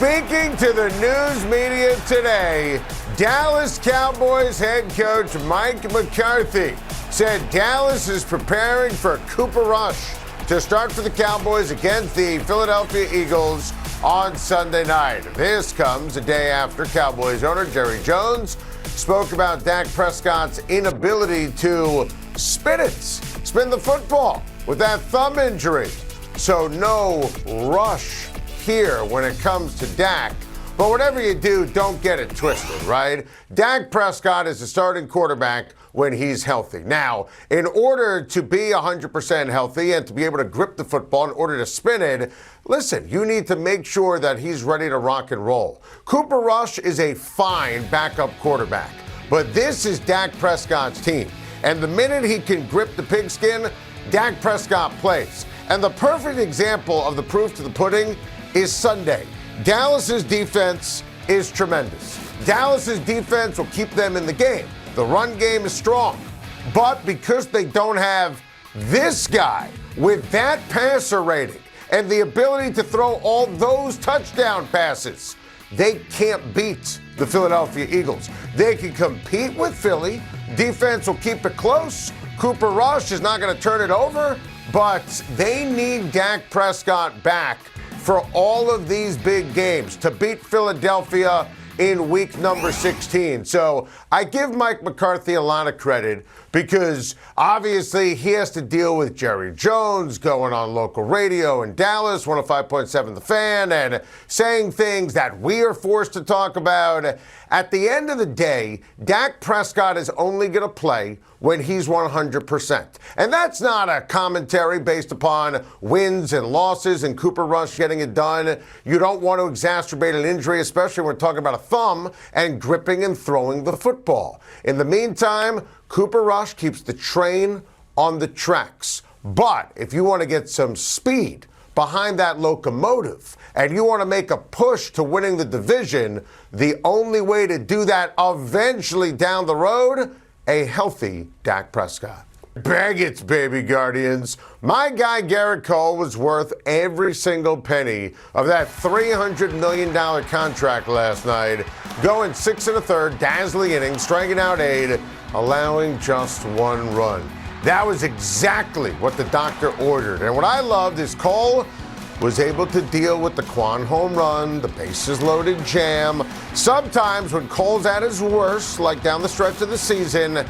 Speaking to the news media today, Dallas Cowboys head coach Mike McCarthy said Dallas is preparing for Cooper Rush to start for the Cowboys against the Philadelphia Eagles on Sunday night. This comes a day after Cowboys owner Jerry Jones spoke about Dak Prescott's inability to spin the football with that thumb injury. So no rush here when it comes to Dak. But whatever you do, don't get it twisted, right? Dak Prescott is a starting quarterback when he's healthy. Now, in order to be 100% healthy and to be able to grip the football, in order to spin it, listen, you need to make sure that he's ready to rock and roll. Cooper Rush is a fine backup quarterback, but this is Dak Prescott's team. And the minute he can grip the pigskin, Dak Prescott plays. And the perfect example of the proof to the pudding is Sunday. Dallas's defense is tremendous. Dallas's defense will keep them in the game. The run game is strong. But because they don't have this guy with that passer rating and the ability to throw all those touchdown passes, they can't beat the Philadelphia Eagles. They can compete with Philly. Defense will keep it close. Cooper Rush is not going to turn it over, but they need Dak Prescott back for all of these big games to beat Philadelphia in week number 16. So I give Mike McCarthy a lot of credit because obviously he has to deal with Jerry Jones going on local radio in Dallas, 105.7 The Fan, and saying things that we are forced to talk about. At the end of the day, Dak Prescott is only going to play when he's 100%. And that's not a commentary based upon wins and losses and Cooper Rush getting it done. You don't want to exacerbate an injury, especially when we're talking about a thumb and gripping and throwing the football. In the meantime, Cooper Rush keeps the train on the tracks. But if you want to get some speed behind that locomotive and you want to make a push to winning the division, the only way to do that eventually down the road, a healthy Dak Prescott. Bag it, baby Guardians. My guy Gerrit Cole was worth every single penny of that $300 million contract last night, going 6 1/3, dazzling innings, striking out 8, allowing just 1 run. That was exactly what the doctor ordered. And what I loved is Cole was able to deal with the Quan home run, the bases loaded jam. Sometimes when Cole's at his worst, like down the stretch of the season,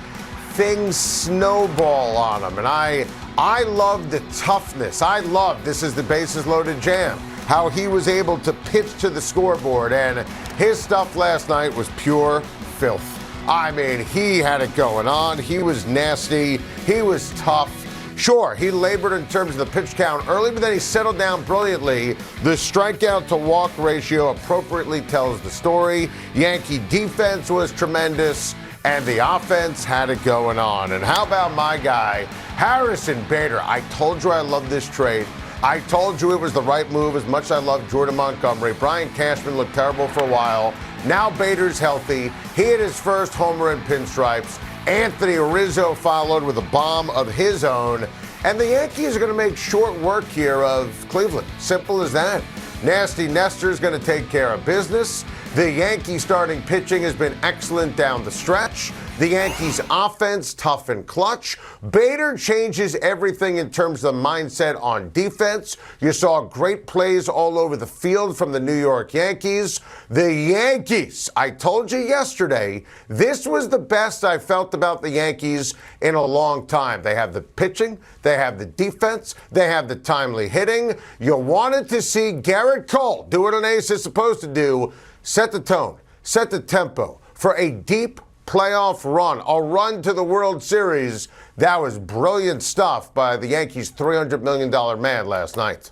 things snowball on him. And I love the toughness. I love this is the bases loaded jam. How he was able to pitch to the scoreboard. And his stuff last night was pure filth. I mean, he had it going on. He was nasty. He was tough. Sure, he labored in terms of the pitch count early, but then he settled down brilliantly. The strikeout to walk ratio appropriately tells the story. Yankee defense was tremendous, and the offense had it going on. And how about my guy, Harrison Bader? I told you I love this trade. I told you it was the right move as much as I love Jordan Montgomery. Brian Cashman looked terrible for a while. Now Bader's healthy. He hit his first homer in pinstripes. Anthony Rizzo followed with a bomb of his own. And the Yankees are going to make short work here of Cleveland. Simple as that. Nasty Nestor's going to take care of business. The Yankees starting pitching has been excellent down the stretch. The Yankees offense, tough and clutch. Bader changes everything in terms of the mindset on defense. You saw great plays all over the field from the New York Yankees. The Yankees, I told you yesterday, this was the best I felt about the Yankees in a long time. They have the pitching, they have the defense, they have the timely hitting. You wanted to see Gerrit Cole do what an ace is supposed to do, set the tone, set the tempo for a deep playoff run, a run to the World Series. That was brilliant stuff by the Yankees' $300 million man last night.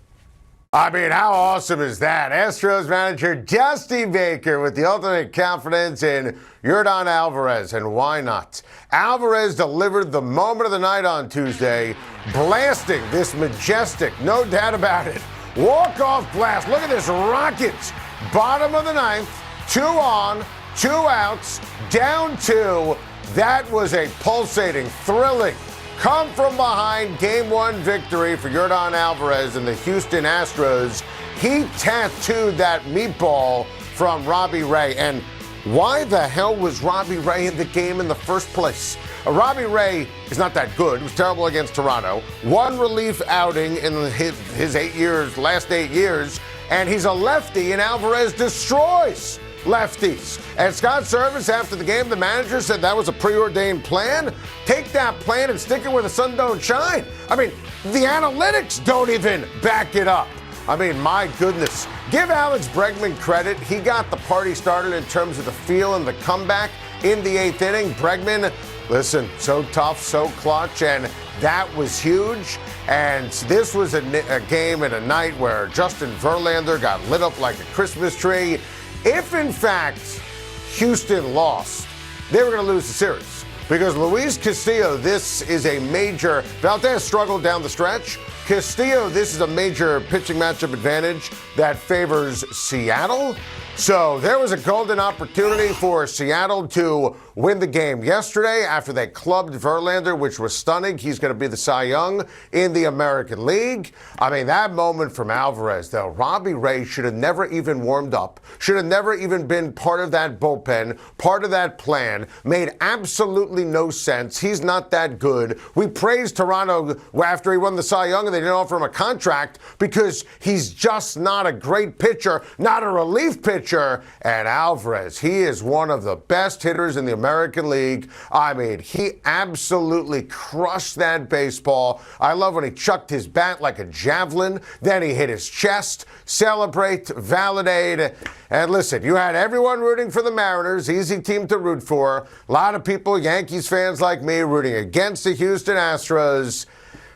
I mean, how awesome is that? Astros manager Dusty Baker with the ultimate confidence in Yordan Alvarez, and why not? Alvarez delivered the moment of the night on Tuesday, blasting this majestic, no doubt about it, walk-off blast. Look at this rocket. Bottom of the ninth, 2 on, 2 outs, down 2. That was a pulsating, thrilling, come from behind Game 1 victory for Yordan Alvarez and the Houston Astros. he tattooed that meatball from Robbie Ray. And why the hell was Robbie Ray in the game in the first place? Robbie Ray is not that good. He was terrible against Toronto. One relief outing in his last 8 years, and he's a lefty, and Alvarez destroys lefties. And Scott Service, after the game, the manager said that was a preordained plan. Take that plan and stick it where the sun don't shine. I mean, the analytics don't even back it up. I mean, my goodness. Give Alex Bregman credit. He got the party started in terms of the feel and the comeback in the 8th inning. Bregman, listen, so tough, so clutch, and that was huge. And this was a game and a night where Justin Verlander got lit up like a Christmas tree. If, in fact, Houston lost, they were going to lose the series. Because Luis Castillo, this is a major, Valdez struggled down the stretch. Castillo, this is a major pitching matchup advantage that favors Seattle. So there was a golden opportunity for Seattle to win the game yesterday after they clubbed Verlander, which was stunning. He's going to be the Cy Young in the American League. I mean, that moment from Alvarez, though, Robbie Ray should have never even warmed up, should have never even been part of that bullpen, part of that plan. Made absolutely no sense. He's not that good. We praised Toronto after he won the Cy Young and they didn't offer him a contract because he's just not a great pitcher, not a relief pitcher. And Alvarez, he is one of the best hitters in the American League. I mean, he absolutely crushed that baseball. I love when he chucked his bat like a javelin. Then he hit his chest, celebrate, validate. And listen, you had everyone rooting for the Mariners, easy team to root for. A lot of people, Yankees fans like me, rooting against the Houston Astros.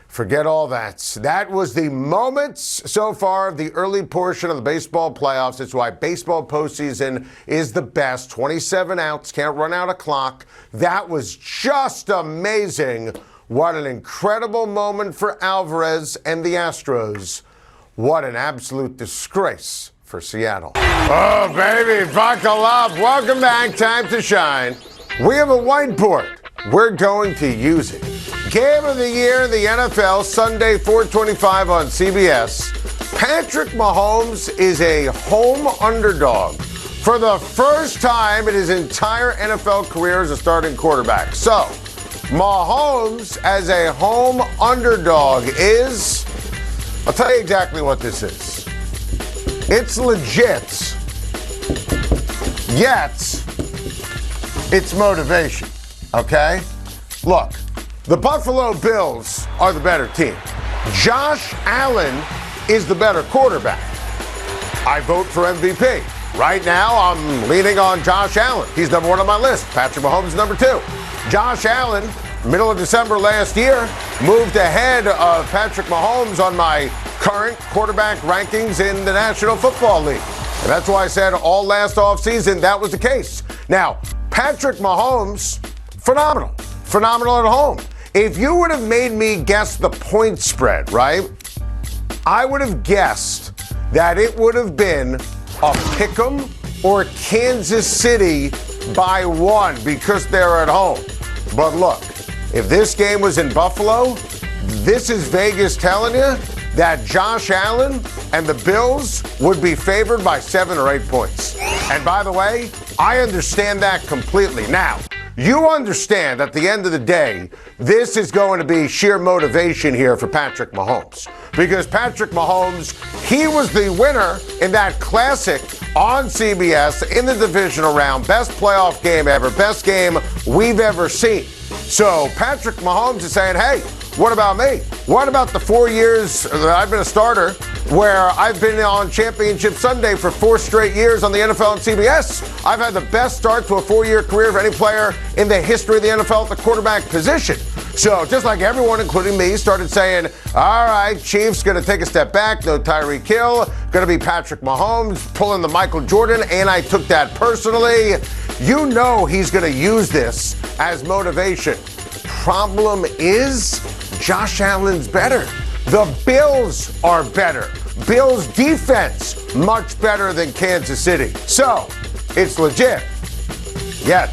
Forget all that. That was the moments so far of the early portion of the baseball playoffs. It's why baseball postseason is the best. 27 outs, can't run out a clock. That was just amazing. What an incredible moment for Alvarez and the Astros. What an absolute disgrace for Seattle. Oh, baby, buckle up. Welcome back. Time to shine. We have a whiteboard. We're going to use it. Game of the year in the NFL, Sunday, 4:25 on CBS. Patrick Mahomes is a home underdog for the first time in his entire NFL career as a starting quarterback. So, Mahomes as a home underdog is, I'll tell you exactly what this is. It's legit, yet it's motivation, okay? Look. The Buffalo Bills are the better team. Josh Allen is the better quarterback. I vote for MVP. Right now, I'm leaning on Josh Allen. He's number one on my list. Patrick Mahomes is number two. Josh Allen, middle of December last year, moved ahead of Patrick Mahomes on my current quarterback rankings in the National Football League. And that's why I said all last offseason that was the case. Now, Patrick Mahomes, phenomenal at home. If you would have made me guess the point spread, right, I would have guessed that it would have been a pick'em or Kansas City by 1 because they're at home. But look, if this game was in Buffalo, this is Vegas telling you that Josh Allen and the Bills would be favored by 7 or 8 points. And by the way, I understand that completely. Now, you understand at the end of the day, this is going to be sheer motivation here for Patrick Mahomes. Because Patrick Mahomes, he was the winner in that classic on CBS in the divisional round. Best playoff game ever. Best game we've ever seen. So Patrick Mahomes is saying, hey, what about me? What about the 4 years that I've been a starter where I've been on Championship Sunday for 4 straight years on the NFL and CBS? I've had the best start to a 4-year career of any player in the history of the NFL at the quarterback position. So just like everyone, including me, started saying, all right, Chiefs going to take a step back. No Tyreek Hill. Going to be Patrick Mahomes pulling the Michael Jordan. And I took that personally. You know he's going to use this as motivation. Problem is, Josh Allen's better. The Bills are better. Bills defense much better than Kansas City. So it's legit, yet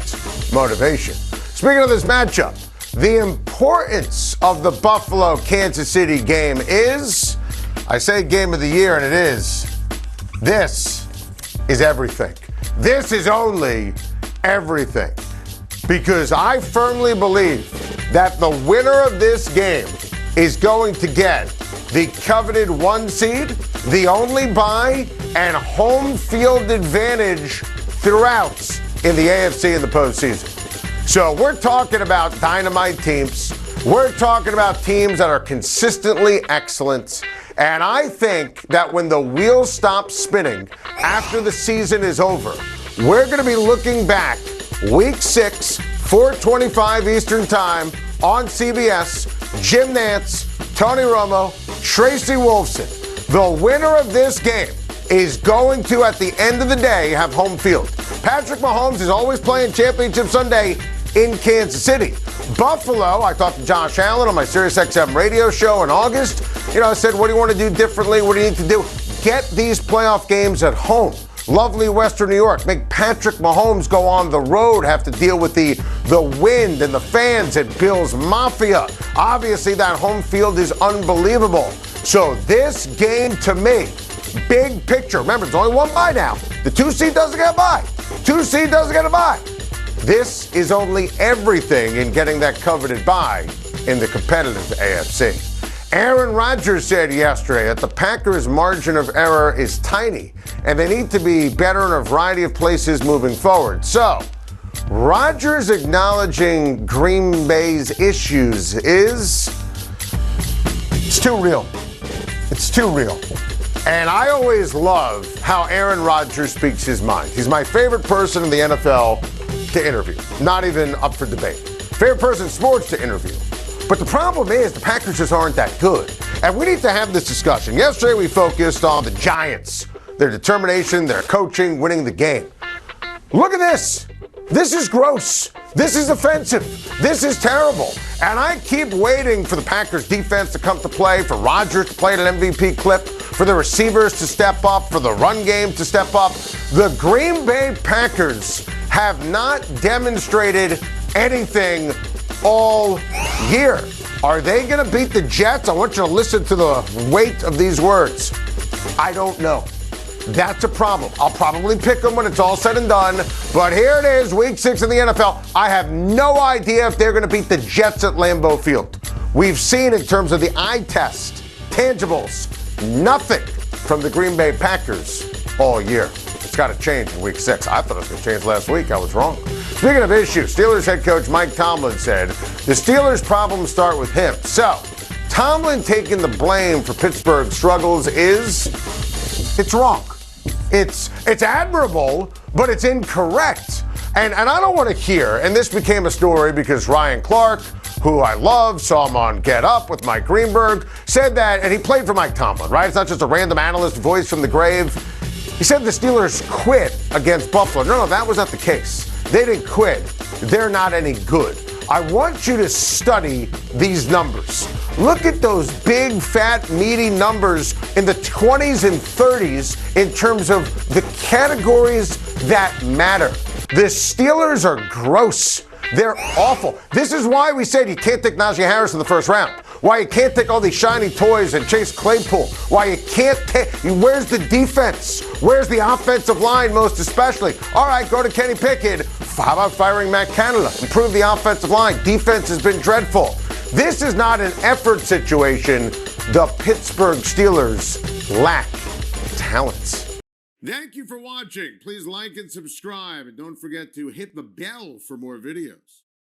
motivation. Speaking of this matchup, the importance of the Buffalo-Kansas City game is, I say game of the year, and it is This is everything. This is only everything. Because I firmly believe that the winner of this game is going to get the coveted 1 seed, the only bye, and home field advantage throughout in the AFC in the postseason. So we're talking about dynamite teams. We're talking about teams that are consistently excellent. And I think that when the wheels stop spinning after the season is over, we're going to be looking back Week 6, 4:25 Eastern Time on CBS. Jim Nantz, Tony Romo, Tracy Wolfson. The winner of this game is going to, at the end of the day, have home field. Patrick Mahomes is always playing Championship Sunday in Kansas City. Buffalo, I talked to Josh Allen on my SiriusXM radio show in August. I said, what do you want to do differently? What do you need to do? Get these playoff games at home. Lovely Western New York. Make Patrick Mahomes go on the road, have to deal with the wind and the fans at Bills Mafia. Obviously, that home field is unbelievable. So this game, to me, big picture. Remember, there's only one bye now. The 2 seed doesn't get a bye. 2 seed doesn't get a bye. This is only everything in getting that coveted bye in the competitive AFC. Aaron Rodgers said yesterday that the Packers' margin of error is tiny, and they need to be better in a variety of places moving forward. So, Rodgers acknowledging Green Bay's issues it's too real. It's too real. And I always love how Aaron Rodgers speaks his mind. He's my favorite person in the NFL to interview. Not even up for debate. Favorite person in sports to interview. But the problem is the Packers just aren't that good. And we need to have this discussion. Yesterday we focused on the Giants, their determination, their coaching, winning the game. Look at this. This is gross. This is offensive. This is terrible. And I keep waiting for the Packers defense to come to play, for Rodgers to play at an MVP clip, for the receivers to step up, for the run game to step up. The Green Bay Packers have not demonstrated anything all year. Are they going to beat the Jets? I want you to listen to the weight of these words. I don't know. That's a problem. I'll probably pick them when it's all said and done. But here it is, Week 6 in the NFL. I have no idea if they're going to beat the Jets at Lambeau Field. We've seen in terms of the eye test, tangibles, nothing from the Green Bay Packers all year. It's got to change in Week 6. I thought it was going to change last week. I was wrong. Speaking of issues, Steelers head coach Mike Tomlin said the Steelers' problems start with him. So, Tomlin taking the blame for Pittsburgh's struggles it's wrong. It's admirable, but it's incorrect. And I don't want to hear, and this became a story because Ryan Clark, who I love, saw him on Get Up with Mike Greenberg, said that, and he played for Mike Tomlin, right? It's not just a random analyst voice from the grave. He said the Steelers quit against Buffalo. No, that was not the case. They didn't quit. They're not any good. I want you to study these numbers. Look at those big, fat, meaty numbers in the 20s and 30s in terms of the categories that matter. The Steelers are gross. They're awful. This is why we said you can't take Najee Harris in the first round. Why you can't take all these shiny toys and Chase Claypool. Why you can't take... Where's the defense? Where's the offensive line most especially? All right, go to Kenny Pickett. How about firing Matt Canada? Improve the offensive line. Defense has been dreadful. This is not an effort situation. The Pittsburgh Steelers lack talent. Thank you for watching. Please like and subscribe. And don't forget to hit the bell for more videos.